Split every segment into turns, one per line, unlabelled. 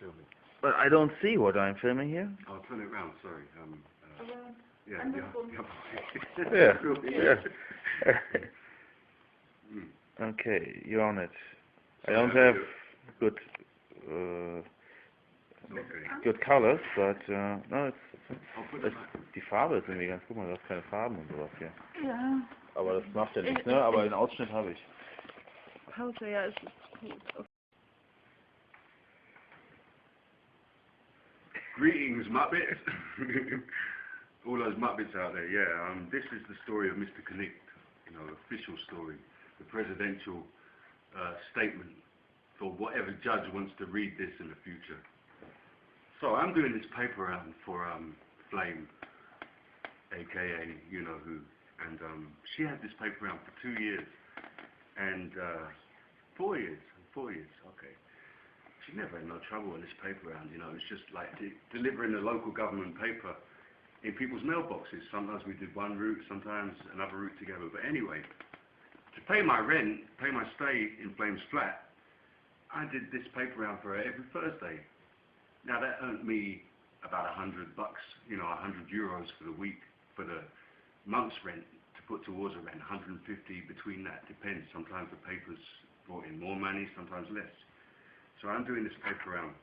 filming.
But I don't see what I'm filming here.
I'll turn it around, sorry. Yeah,
And
yeah,
this one.
Yeah. Okay, you're on it. I don't have good good colors, but no, die Farbe ist irgendwie ganz gut, du hast keine Farben und sowas hier.
Ja.
Aber das macht ja nichts, ne? Aber den Ausschnitt habe ich.
Pause, ja, es ist gut.
Greetings, Muppets! All those Muppets out there, yeah. This is the story of Mr. Connect, you know, official story, the presidential statement for whatever judge wants to read this in the future. So I'm doing this paper round for Flame, aka you know who, and she had this paper round for 2 years, and 4 years, okay. She never had no trouble with this paper round, you know. It's just like delivering a local government paper in people's mailboxes. Sometimes we did one route, sometimes another route together. But anyway, to pay my rent, pay my stay in Flame's flat, I did this paper round for her every Thursday. Now that earned me about $100, you know, €100 for the week, for the month's rent to put towards a rent, 150 between that, depends. Sometimes the paper's brought in more money, sometimes less. So I'm doing this paper round,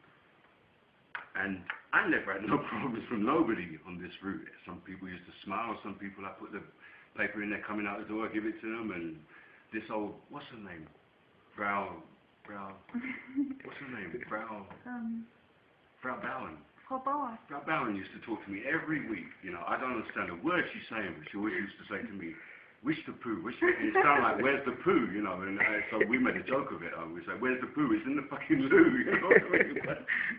and I never had no problems from nobody on this route. Some people used to smile, some people I put the paper in there coming out the door, I give it to them, and this old, what's her name? Frau Bowen.
Frau Bauer.
Frau Bowen used to talk to me every week. You know, I don't understand a word she's saying, but she always used to say to me, "Wish the poo, wish the poo." It sounded like, "Where's the poo?" You know, and so we made a joke of it. We said, "Where's the poo? It's in the fucking loo." You know,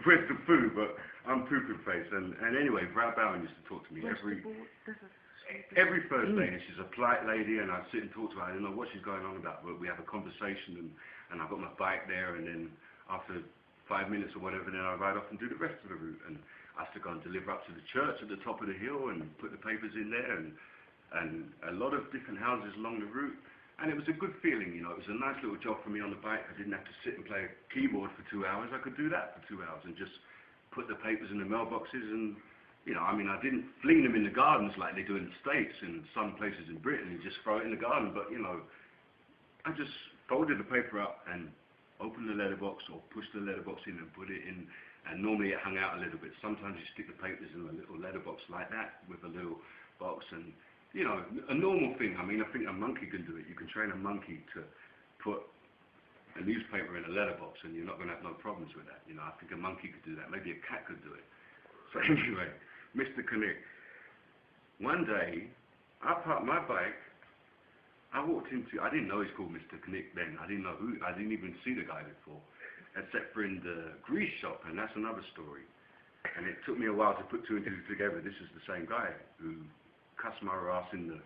where's the poo? But I'm Poo Poo Face, and anyway, Frau Bowen used to talk to me every Thursday, and she's a polite lady, and I'd sit and talk to her. I didn't know what she's going on about, but we have a conversation, and I've got my bike there, and then after 5 minutes or whatever, then I ride off and do the rest of the route, and I have to go and deliver up to the church at the top of the hill and put the papers in there, and a lot of different houses along the route, and it was a good feeling, you know. It was a nice little job for me on the bike. I didn't have to sit and play a keyboard for 2 hours. I could do that for 2 hours and just put the papers in the mailboxes, and, you know, I mean, I didn't fling them in the gardens like they do in the States and some places in Britain, and just throw it in the garden, but, you know, I just folded the paper up and opened the letterbox or pushed the letterbox in and put it in, and normally it hung out a little bit. Sometimes you stick the papers in a little letterbox like that with a little box, and you know, a normal thing. I mean, I think a monkey can do it. You can train a monkey to put a newspaper in a letterbox, and you're not going to have no problems with that. You know, I think a monkey could do that. Maybe a cat could do it. So anyway, Mr. Connect. One day, I parked my bike. I walked into. I didn't know he's called Mr. Connect then. I didn't know who. I didn't even see the guy before, except for in the grease shop, and that's another story. And it took me a while to put two and two together. This is the same guy who cuss my ass in the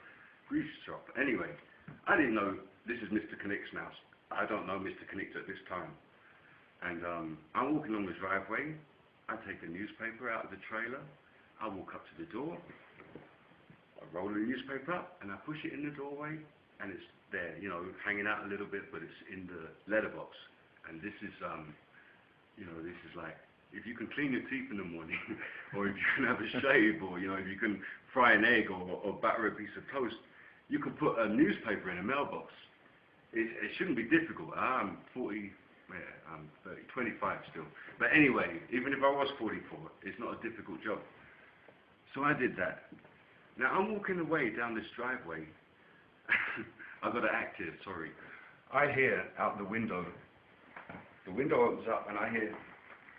grease shop. Anyway, I didn't know this is Mr. Connect's house. I don't know Mr. Connect at this time. And I'm walking along the driveway. I take the newspaper out of the trailer. I walk up to the door. I roll the newspaper up and I push it in the doorway, and it's there, you know, hanging out a little bit, but it's in the letterbox. And this is, you know, this is like, if you can clean your teeth in the morning, or if you can have a shave, or, you know, if you can fry an egg or batter a piece of toast, you can put a newspaper in a mailbox. It shouldn't be difficult. I'm 40, yeah, I'm 30, 25 still. But anyway, even if I was 44, it's not a difficult job. So I did that. Now I'm walking away down this driveway. I've got to act here, sorry. I hear out the window opens up, and I hear,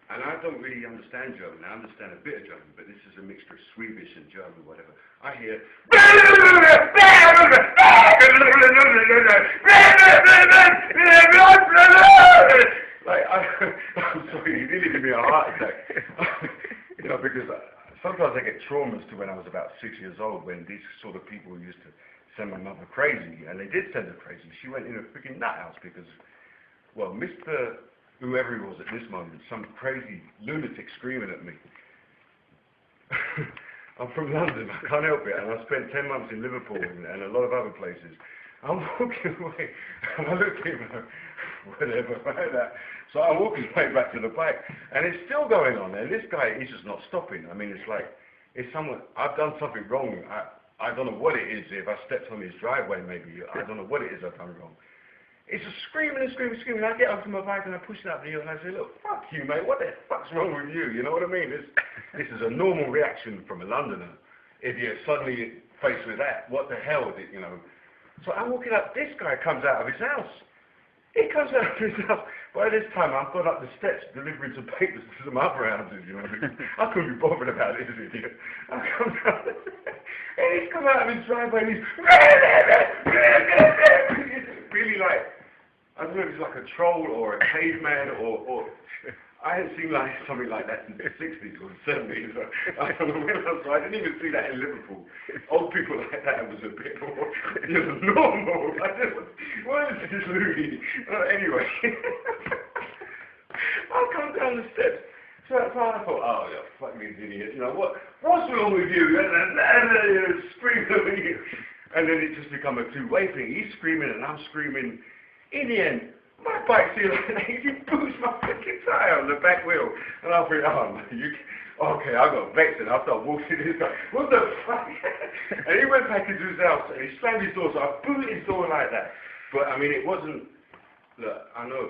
and I don't really understand German. I understand a bit of German, but this is a mixture of Swedish and German, whatever. I hear, like, I'm sorry, you nearly give me a heart attack. You know, because sometimes I get traumas to when I was about 6 years old, when these sort of people used to send my mother crazy, and they did send her crazy. She went in a freaking nut house because, well, Mr. whoever he was at this moment, some crazy lunatic screaming at me. I'm from London, I can't help it, and I spent 10 months in Liverpool and a lot of other places. I'm walking away, and I look at him and whatever, like that. So I'm walking away back to the bike, and it's still going on, and this guy, he's just not stopping. I mean, it's like, it's someone, I've done something wrong. I don't know what it is. If I stepped on his driveway, maybe, I don't know what it is I've done wrong. It's just screaming and screaming and screaming. I get up to my bike and I push it up the hill and I say, look, fuck you, mate. What the fuck's wrong with you? You know what I mean? This is a normal reaction from a Londoner. If you're suddenly faced with that, what the hell is it, you know? So I'm walking up. This guy comes out of his house. He comes out of his house. By this time, I've gone up the steps delivering some papers to some other houses, you know. I couldn't be bothered about this idiot. I come down and he's come out of his driveway and he's really like, I don't know if it's like a troll or a caveman or I hadn't seen like something like that in the 60s or the 70s. I don't know when I was, I didn't even see that in Liverpool. Old people like that was a bit more normal. I just, what is this Louis? Anyway, I'll come down the steps. So I thought, oh, you fucking idiot. You know, what's wrong with you? Screaming at you. And then it just become a two-way thing. He's screaming and I'm screaming. In the end, my bike's here like that. He boots my fucking tyre on the back wheel. And I think, oh, man, okay, I got vexed and I started walking this guy. What the fuck? And he went back into his house and he slammed his door. So I booted his door like that. But, I mean, it wasn't, look, I know